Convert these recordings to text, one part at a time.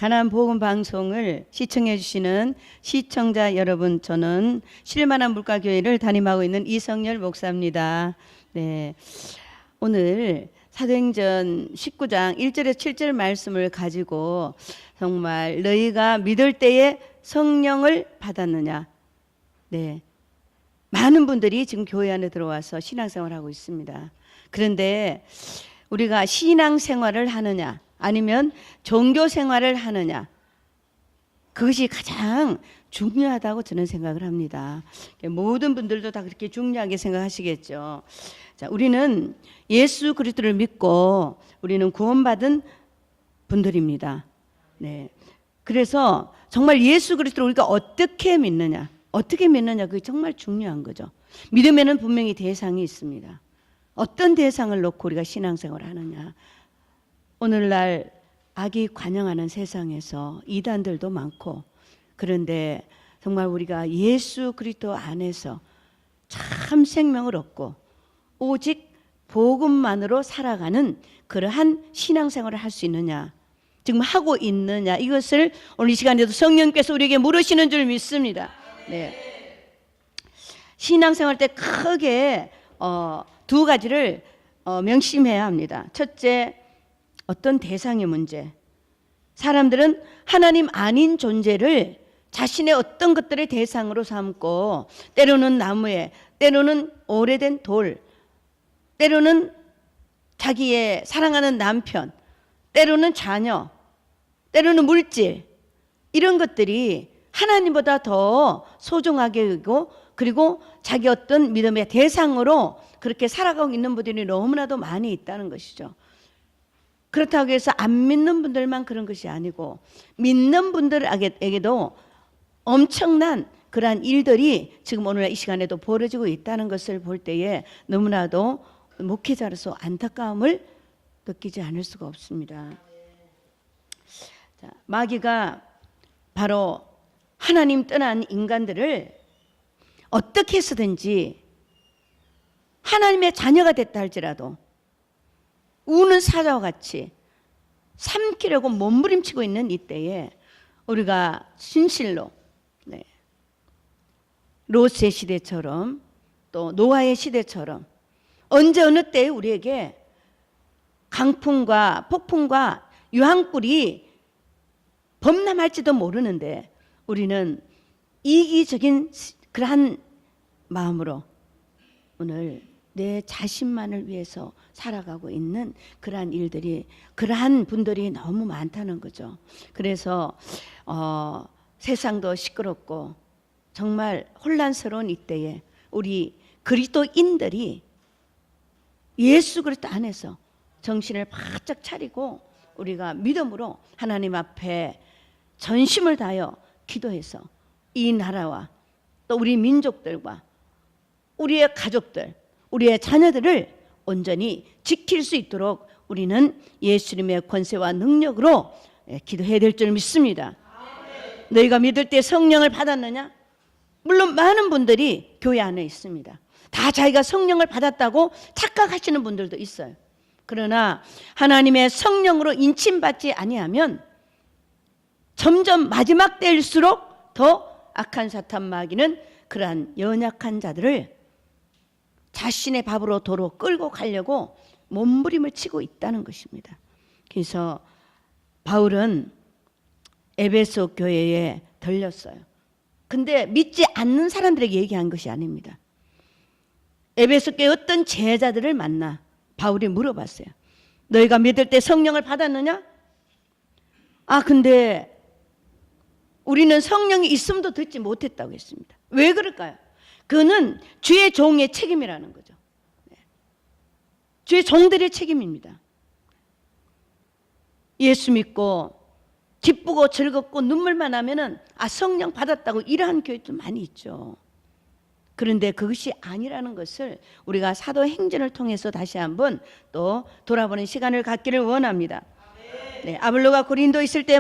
가나안 복음 방송을 시청해 주시는 시청자 여러분, 저는 쉴만한 물가교회를 담임하고 있는 이성열 목사입니다. 네, 오늘 사도행전 19장 1절에서 7절 말씀을 가지고 정말 너희가 믿을 때에 성령을 받았느냐. 네, 많은 분들이 지금 교회 안에 들어와서 신앙생활을 하고 있습니다. 그런데 우리가 신앙생활을 하느냐 아니면 종교생활을 하느냐, 그것이 가장 중요하다고 저는 생각을 합니다. 모든 분들도 다 그렇게 중요하게 생각하시겠죠. 자, 우리는 예수 그리스도를 믿고 우리는 구원받은 분들입니다. 네. 그래서 정말 예수 그리스도를 우리가 어떻게 믿느냐, 그게 정말 중요한 거죠. 믿음에는 분명히 대상이 있습니다. 어떤 대상을 놓고 우리가 신앙생활을 하느냐. 오늘날 악이 관영하는 세상에서 이단들도 많고, 그런데 정말 우리가 예수 그리스도 안에서 참 생명을 얻고 오직 복음만으로 살아가는 그러한 신앙생활을 할 수 있느냐, 지금 하고 있느냐, 이것을 오늘 이 시간에도 성령께서 우리에게 물으시는 줄 믿습니다. 네. 신앙생활 때 크게 두 가지를 명심해야 합니다. 첫째, 어떤 대상의 문제. 사람들은 하나님 아닌 존재를 자신의 어떤 것들의 대상으로 삼고, 때로는 나무에, 때로는 오래된 돌, 때로는 자기의 사랑하는 남편, 때로는 자녀, 때로는 물질, 이런 것들이 하나님보다 더 소중하게 여기고, 그리고 자기 어떤 믿음의 대상으로 그렇게 살아가고 있는 분들이 너무나도 많이 있다는 것이죠. 그렇다고 해서 안 믿는 분들만 그런 것이 아니고, 믿는 분들에게도 엄청난 그러한 일들이 지금 오늘 이 시간에도 벌어지고 있다는 것을 볼 때에 너무나도 목회자로서 안타까움을 느끼지 않을 수가 없습니다. 자, 마귀가 바로 하나님 떠난 인간들을 어떻게 해서든지 하나님의 자녀가 됐다 할지라도 우는 사자와 같이 삼키려고 몸부림치고 있는 이때에 우리가 진실로, 네, 롯의 시대처럼 또 노아의 시대처럼 언제 어느 때에 우리에게 강풍과 폭풍과 유황불이 범람할지도 모르는데, 우리는 이기적인 그러한 마음으로 오늘 내 자신만을 위해서 살아가고 있는 그러한 일들이, 그러한 분들이 너무 많다는 거죠. 그래서 세상도 시끄럽고 정말 혼란스러운 이때에 우리 그리스도인들이 예수 그리스도 안에서 정신을 바짝 차리고 우리가 믿음으로 하나님 앞에 전심을 다하여 기도해서 이 나라와 또 우리 민족들과 우리의 가족들, 우리의 자녀들을 온전히 지킬 수 있도록 우리는 예수님의 권세와 능력으로 기도해야 될 줄 믿습니다. 너희가 믿을 때 성령을 받았느냐? 물론 많은 분들이 교회 안에 있습니다. 다 자기가 성령을 받았다고 착각하시는 분들도 있어요. 그러나 하나님의 성령으로 인침받지 아니하면 점점 마지막 때일수록 더 악한 사탄 마귀는 그러한 연약한 자들을 자신의 밥으로 도로 끌고 가려고 몸부림을 치고 있다는 것입니다. 그래서 바울은 에베소 교회에 들렸어요. 근데 믿지 않는 사람들에게 얘기한 것이 아닙니다. 에베소 교회 어떤 제자들을 만나 바울이 물어봤어요. 너희가 믿을 때 성령을 받았느냐? 근데 우리는 성령이 있음도 듣지 못했다고 했습니다. 왜 그럴까요? 그는 주의 종의 책임이라는 거죠. 주의 종들의 책임입니다. 예수 믿고 기쁘고 즐겁고 눈물만 하면은 성령 받았다고 이러한 교회도 많이 있죠. 그런데 그것이 아니라는 것을 우리가 사도행전을 통해서 다시 한번 또 돌아보는 시간을 갖기를 원합니다. 네, 아볼로가 고린도 있을 때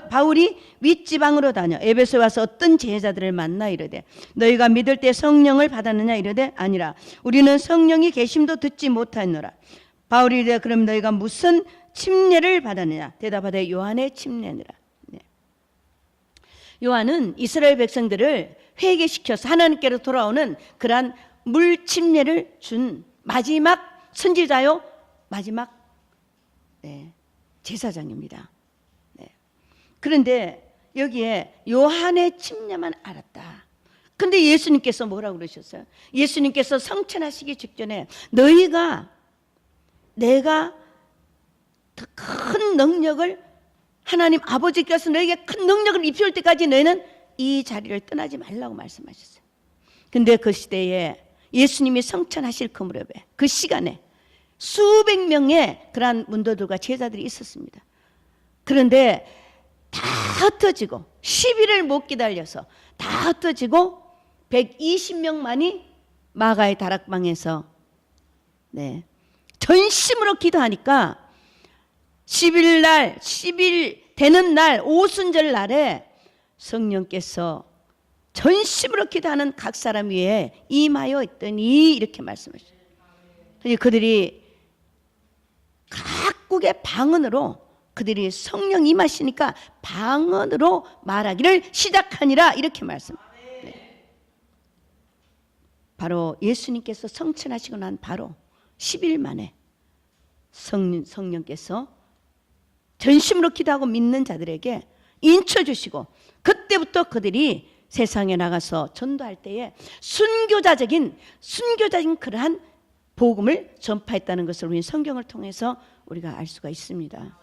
바울이 윗지방으로 다녀 에베소에 와서 어떤 제자들을 만나 이르되 너희가 믿을 때 성령을 받았느냐 이르되 아니라 우리는 성령이 계심도 듣지 못하노라. 바울이 이르되 그럼 너희가 무슨 침례를 받았느냐? 대답하되 요한의 침례니라. 네. 요한은 이스라엘 백성들을 회개시켜서 하나님께로 돌아오는 그러한 물침례를 준 마지막 선지자요, 마지막 제사장입니다. 그런데 여기에 요한의 침례만 알았다. 근데 예수님께서 뭐라고 그러셨어요? 예수님께서 성천하시기 직전에 너희가 내가 큰 능력을 하나님 아버지께서 너에게 큰 능력을 입혀올 때까지 너희는 이 자리를 떠나지 말라고 말씀하셨어요. 근데 그 시대에 예수님이 성천하실 그 무렵에 그 시간에 수백 명의 그러한 문도들과 제자들이 있었습니다. 그런데 다 흩어지고 10일을 못 기다려서 다 흩어지고 120명만이 마가의 다락방에서 전심으로 기도하니까 10일 되는 날 오순절 날에 성령께서 전심으로 기도하는 각 사람 위에 임하여 있더니 이렇게 말씀하셨어요. 그들이 각국의 방언으로 그들이 성령 임하시니까 방언으로 말하기를 시작하니라 이렇게 말씀합니다. 바로 예수님께서 성천하시고 난 바로 10일 만에 성령께서 전심으로 기도하고 믿는 자들에게 인쳐주시고 그때부터 그들이 세상에 나가서 전도할 때에 순교자적인 그러한 복음을 전파했다는 것을 우리 성경을 통해서 우리가 알 수가 있습니다.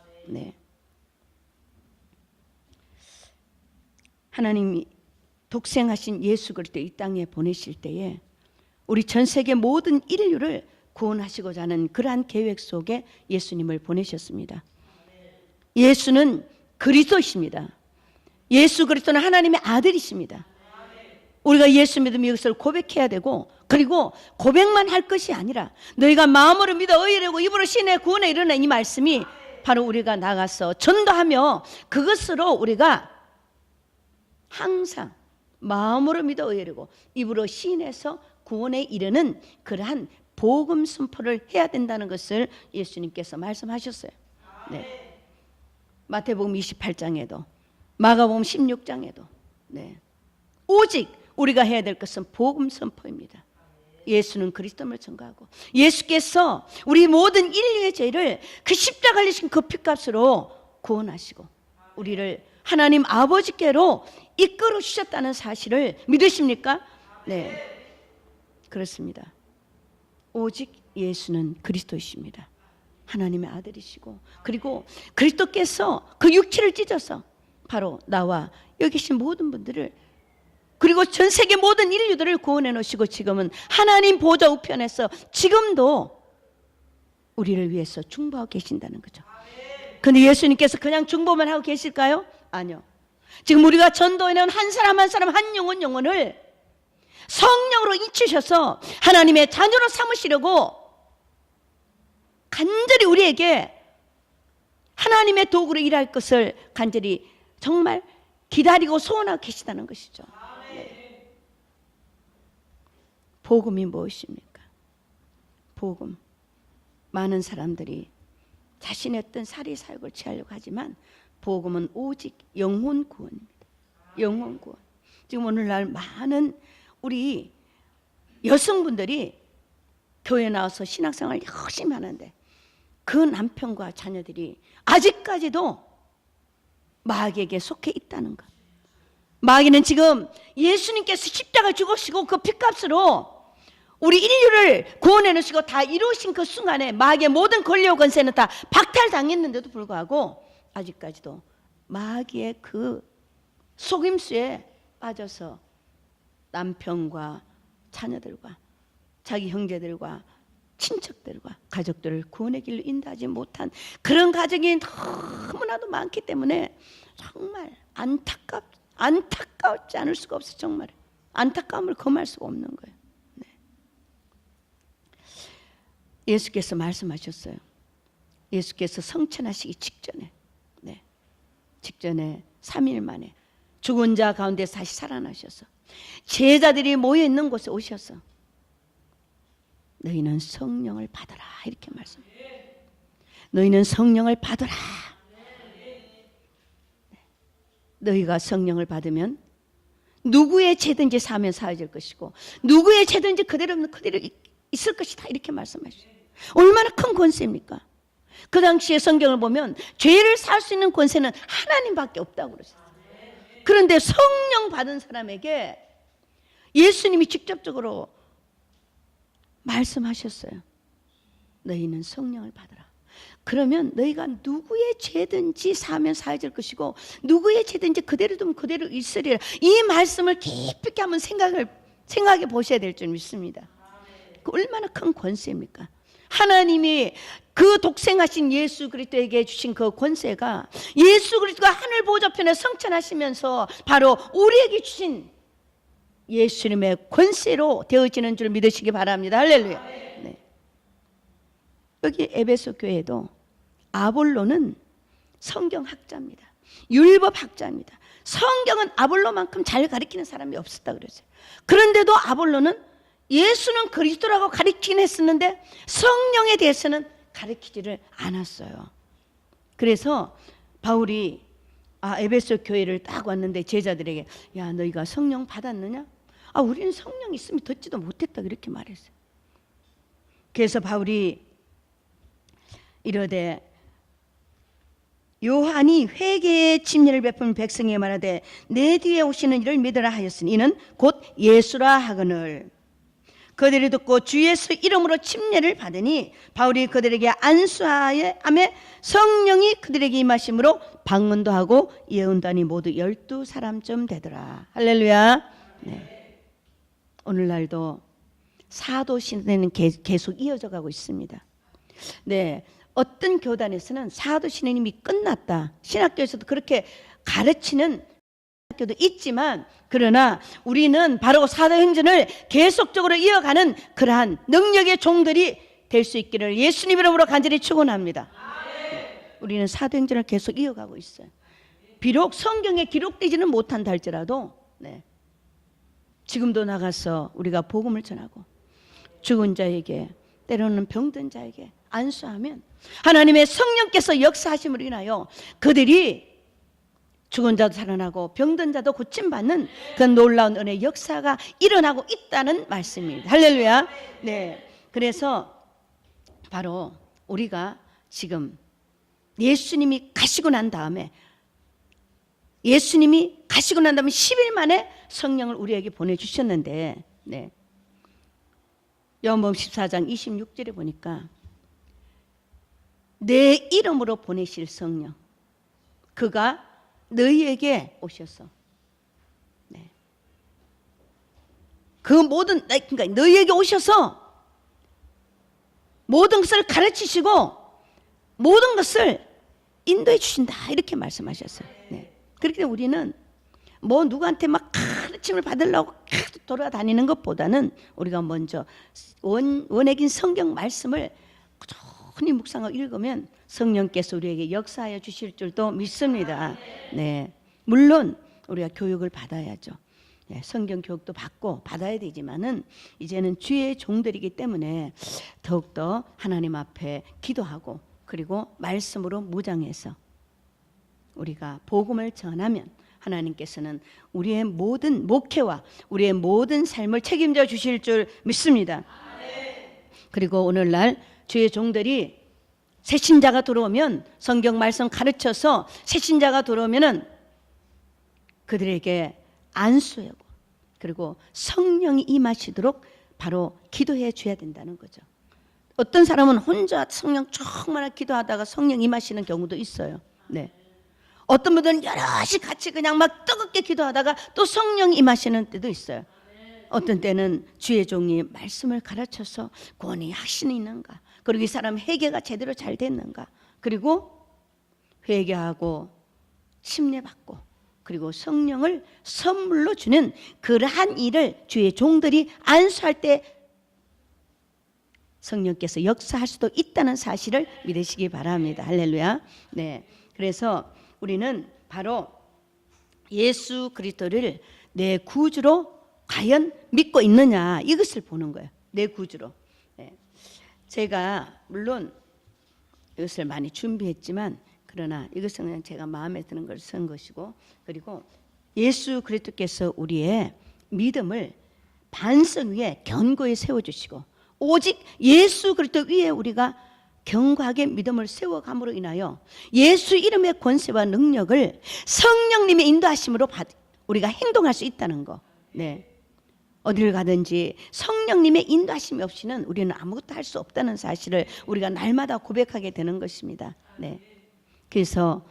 하나님이 독생하신 예수 그리스도 이 땅에 보내실 때에 우리 전 세계 모든 인류를 구원하시고자 하는 그러한 계획 속에 예수님을 보내셨습니다. 예수는 그리스도이십니다. 예수 그리스도는 하나님의 아들이십니다. 우리가 예수 믿으면 이것을 고백해야 되고, 그리고 고백만 할 것이 아니라 너희가 마음으로 믿어 의뢰고 입으로 신의 구원에 이르는 이 말씀이 바로 우리가 나가서 전도하며 그것으로 우리가 항상 마음으로 믿어 의뢰고 입으로 신에서 구원에 이르는 그러한 복음 선포를 해야 된다는 것을 예수님께서 말씀하셨어요. 마태복음 28장에도 마가복음 16장에도 오직 우리가 해야 될 것은 복음 선포입니다. 예수는 그리스도를 전가하고 예수께서 우리 모든 인류의 죄를 그 십자가를 지신 그 피값으로 구원하시고 우리를 하나님 아버지께로 이끌어 주셨다는 사실을 믿으십니까? 네, 그렇습니다. 오직 예수는 그리스도이십니다. 하나님의 아들이시고, 그리고 그리스도께서 그 육체를 찢어서 바로 나와 여기 계신 모든 분들을, 그리고 전 세계 모든 인류들을 구원해 놓으시고 지금은 하나님 보좌 우편에서 지금도 우리를 위해서 중보하고 계신다는 거죠. 근데 예수님께서 그냥 중보만 하고 계실까요? 아니요. 지금 우리가 전도에는 한 사람 한 사람 한 영혼을 성령으로 인치셔서 하나님의 자녀로 삼으시려고 간절히 우리에게 하나님의 도구로 일할 것을 간절히 정말 기다리고 소원하고 계시다는 것이죠. 복음이 무엇입니까? 복음. 많은 사람들이 자신의 어떤 사리 사욕을 취하려고 하지만 복음은 오직 영혼 구원입니다. 영혼 구원. 지금 오늘날 많은 우리 여성분들이 교회 나와서 신앙생활 열심히 하는데 그 남편과 자녀들이 아직까지도 마귀에게 속해 있다는 것. 마귀는 지금 예수님께서 십자가 죽으시고 그 피값으로 우리 인류를 구원해 놓으시고 다 이루신 그 순간에 마귀의 모든 권력 권세는 다 박탈당했는데도 불구하고 아직까지도 마귀의 그 속임수에 빠져서 남편과 자녀들과 자기 형제들과 친척들과 가족들을 구원의 길로 인도하지 못한 그런 가정이 너무나도 많기 때문에 정말 안타깝지 않을 수가 없어요. 정말 안타까움을 금할 수가 없는 거예요. 예수께서 말씀하셨어요. 예수께서 성천하시기 직전에 3일 만에 죽은 자 가운데 다시 살아나셔서 제자들이 모여있는 곳에 오셔서 너희는 성령을 받아라 이렇게 말씀해요. 너희는 성령을 받아라. 너희가 성령을 받으면 누구의 죄든지 사하면 사해질 것이고 누구의 죄든지 그대로 없는 그대로 있을 것이다. 이렇게 말씀하셨어요. 얼마나 큰 권세입니까? 그 당시에 성경을 보면 죄를 살 수 있는 권세는 하나님밖에 없다고 그러셨어요. 그런데 성령 받은 사람에게 예수님이 직접적으로 말씀하셨어요. 너희는 성령을 받으라. 그러면 너희가 누구의 죄든지 사하면 사해질 것이고 누구의 죄든지 그대로 두면 그대로 있으리라. 이 말씀을 깊게 한번 생각해 보셔야 될 줄 믿습니다. 그 얼마나 큰 권세입니까? 하나님이 그 독생하신 예수 그리스도에게 주신 그 권세가 예수 그리스도가 하늘 보좌편에 성천하시면서 바로 우리에게 주신 예수님의 권세로 되어지는 줄 믿으시기 바랍니다. 할렐루야. 네. 여기 에베소 교회도 아볼로는 성경학자입니다. 율법학자입니다. 성경은 아볼로만큼 잘 가르치는 사람이 없었다 그랬어요. 그런데도 아볼로는 예수는 그리스도라고 가르치긴 했었는데 성령에 대해서는 가르치지를 않았어요. 그래서 바울이 에베소 교회를 딱 왔는데 제자들에게 야 너희가 성령 받았느냐? 우리는 성령 있으면 듣지도 못했다 그렇게 말했어요. 그래서 바울이 이르되 요한이 회개의 침례를 베푼 백성에게 말하되 내 뒤에 오시는 이를 믿으라 하였으니 이는 곧 예수라 하거늘 그들이 듣고 주 예수 이름으로 침례를 받으니 바울이 그들에게 안수하여 성령이 그들에게 임하심으로 방언도 하고 예언도 하니 모두 12사람쯤 되더라. 할렐루야. 네. 오늘날도 사도 신앙은 계속 이어져 가고 있습니다. 네, 어떤 교단에서는 사도 신앙이 끝났다. 신학교에서도 그렇게 가르치는 학교도 있지만 그러나 우리는 바로 사도행전을 계속적으로 이어가는 그러한 능력의 종들이 될 수 있기를 예수님 이름으로 간절히 축원합니다. 우리는 사도행전을 계속 이어가고 있어요. 비록 성경에 기록되지는 못한다 할지라도 지금도 나가서 우리가 복음을 전하고 죽은 자에게 때로는 병든 자에게 안수하면 하나님의 성령께서 역사하심으로 인하여 그들이 죽은 자도 살아나고 병든 자도 고침받는 그 놀라운 은혜의 역사가 일어나고 있다는 말씀입니다. 할렐루야. 네. 그래서 바로 우리가 지금 예수님이 가시고 난 다음에 10일 만에 성령을 우리에게 보내주셨는데 요한복음 14장 26절에 보니까 내 이름으로 보내실 성령 그가 너희에게 오셔서 그러니까 너희에게 오셔서 모든 것을 가르치시고 모든 것을 인도해 주신다 이렇게 말씀하셨어요. 그렇기 때문에 우리는 누구한테 막 가르침을 받으려고 계속 돌아다니는 것보다는 우리가 먼저 원액인 성경 말씀을 꾸준히 묵상하고 읽으면 성령께서 우리에게 역사하여 주실 줄도 믿습니다. 물론 우리가 교육을 받아야죠. 성경 교육도 받고 받아야 되지만은 이제는 주의 종들이기 때문에 더욱더 하나님 앞에 기도하고 그리고 말씀으로 무장해서 우리가 복음을 전하면 하나님께서는 우리의 모든 목회와 우리의 모든 삶을 책임져 주실 줄 믿습니다. 그리고 오늘날 주의 종들이 새신자가 들어오면 성경 말씀 가르쳐서 새신자가 들어오면은 그들에게 안수하고 그리고 성령이 임하시도록 바로 기도해 줘야 된다는 거죠. 어떤 사람은 혼자 성령 정말 기도하다가 성령 임하시는 경우도 있어요. 어떤 분들은 여럿이 같이 그냥 막 뜨겁게 기도하다가 또 성령 임하시는 때도 있어요. 어떤 때는 주의 종이 말씀을 가르쳐서 권위 확신이 있는가 그리고 이 사람 회개가 제대로 잘 됐는가 그리고 회개하고 침례받고 그리고 성령을 선물로 주는 그러한 일을 주의 종들이 안수할 때 성령께서 역사할 수도 있다는 사실을 믿으시기 바랍니다. 할렐루야. 그래서 우리는 바로 예수 그리스도를 내 구주로 과연 믿고 있느냐 이것을 보는 거예요. 내 구주로. 제가 물론 이것을 많이 준비했지만 그러나 이것은 그냥 제가 마음에 드는 걸 쓴 것이고, 그리고 예수 그리스도께서 우리의 믿음을 반석 위에 견고히 세워주시고, 오직 예수 그리스도 위에 우리가 견고하게 믿음을 세워감으로 인하여 예수 이름의 권세와 능력을 성령님의 인도하심으로 우리가 행동할 수 있다는 거. 네. 어디를 가든지 성령님의 인도하심이 없이는 우리는 아무것도 할 수 없다는 사실을 우리가 날마다 고백하게 되는 것입니다. 네. 그래서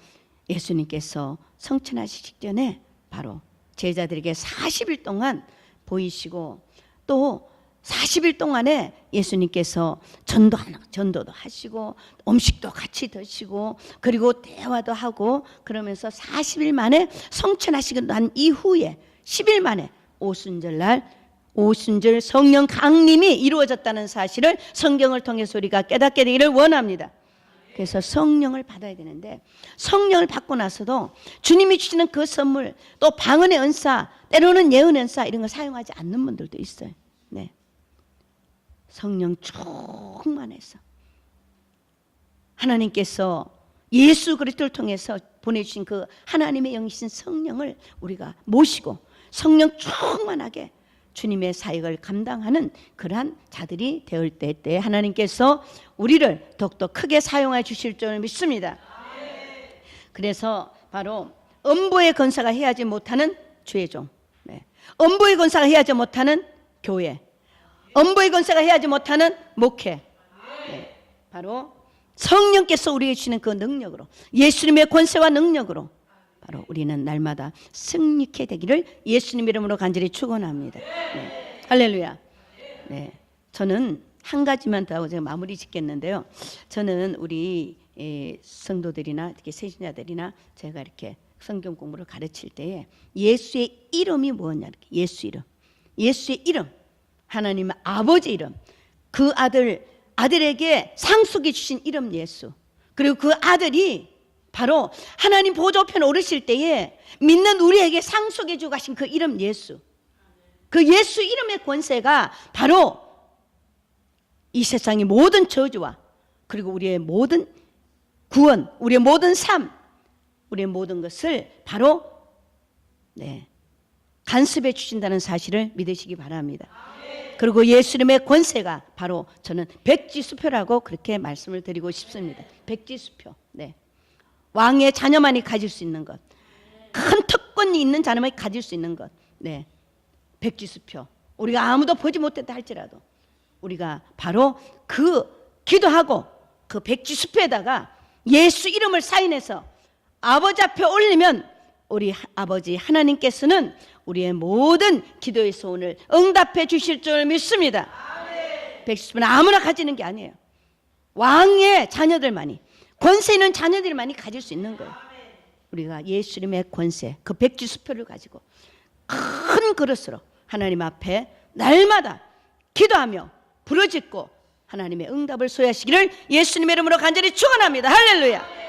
예수님께서 성천하시기 직전에 바로 제자들에게 40일 동안 보이시고, 또 40일 동안에 예수님께서 전도도 하시고 음식도 같이 드시고 그리고 대화도 하고, 그러면서 40일 만에 성천하시고 난 이후에 10일 만에 오순절 성령 강림이 이루어졌다는 사실을 성경을 통해서 우리가 깨닫게 되기를 원합니다. 그래서 성령을 받아야 되는데, 성령을 받고 나서도 주님이 주시는 그 선물, 또 방언의 은사, 때로는 예언의 은사, 이런 걸 사용하지 않는 분들도 있어요. 네. 성령 충만해서 하나님께서 예수 그리스도를 통해서 보내주신 그 하나님의 영이신 성령을 우리가 모시고 성령 충만하게 주님의 사역을 감당하는 그러한 자들이 되을 때 하나님께서 우리를 더욱더 크게 사용해 주실 줄 믿습니다. 그래서 바로 음보의 권사가 해야지 못하는 죄종, 네. 음보의 권사가 해야지 못하는 교회, 음보의 권사가 해야지 못하는 목회, 네. 바로 성령께서 우리에게 주시는 그 능력으로, 예수님의 권세와 능력으로 바로 우리는 날마다 승리케 되기를 예수님 이름으로 간절히 축원합니다. 네. 할렐루야. 네. 저는 한 가지만 더 하고 제가 마무리 짓겠는데요. 저는 우리 성도들이나 특히 세신자들이나 제가 이렇게 성경 공부를 가르칠 때에 예수의 이름이 뭐냐, 이렇게 예수의 이름, 하나님의 아버지 이름, 그 아들에게 상속해 주신 이름 예수, 그리고 그 아들이 바로 하나님 보좌 우편에 오르실 때에 믿는 우리에게 상속해 주고 가신 그 이름 예수, 그 예수 이름의 권세가 바로 이 세상의 모든 저주와 그리고 우리의 모든 구원, 우리의 모든 삶, 우리의 모든 것을 바로 간섭해 주신다는 사실을 믿으시기 바랍니다. 그리고 예수 이름의 권세가 바로 저는 백지수표라고 그렇게 말씀을 드리고 싶습니다. 백지수표. 네. 왕의 자녀만이 가질 수 있는 것, 큰 특권이 있는 자녀만이 가질 수 있는 것. 네. 백지수표. 우리가 아무도 보지 못했다 할지라도 우리가 바로 그 기도하고 그 백지수표에다가 예수 이름을 사인해서 아버지 앞에 올리면 우리 아버지 하나님께서는 우리의 모든 기도의 소원을 응답해 주실 줄 믿습니다. 백지수표는 아무나 가지는 게 아니에요. 왕의 자녀들만이, 권세 있는 자녀들만이 가질 수 있는 거예요. 우리가 예수 이름의 권세, 그 백지수표를 가지고 큰 그릇으로 하나님 앞에 날마다 기도하며 부르짖고 하나님의 응답을 소유하시기를 예수님의 이름으로 간절히 축원합니다. 할렐루야.